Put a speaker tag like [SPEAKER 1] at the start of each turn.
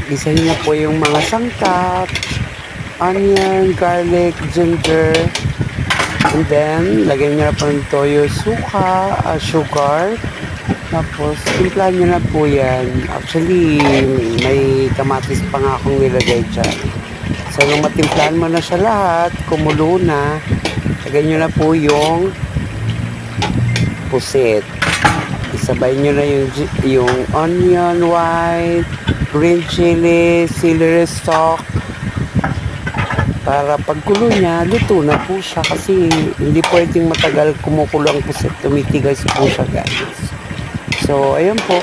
[SPEAKER 1] Gisa niyo na po yung mga sangkap, onion, garlic, ginger. And then, lagyan niyo na po ng toyo, suka, sugar. Tapos, timplahan niyo na po yan. Actually, may kamatis pa nga akong nilagay dyan. So, nung matimplahan mo na siya lahat, kumulo na, lagyan niyo na po yung pusit. Isabay nyo na yung onion, white, green chili, celery stalk. Para pagkulo niya, luto na po siya kasi hindi pwedeng matagal kumukulo ang pusit. Tumitigas po siya, guys. So, ayun po.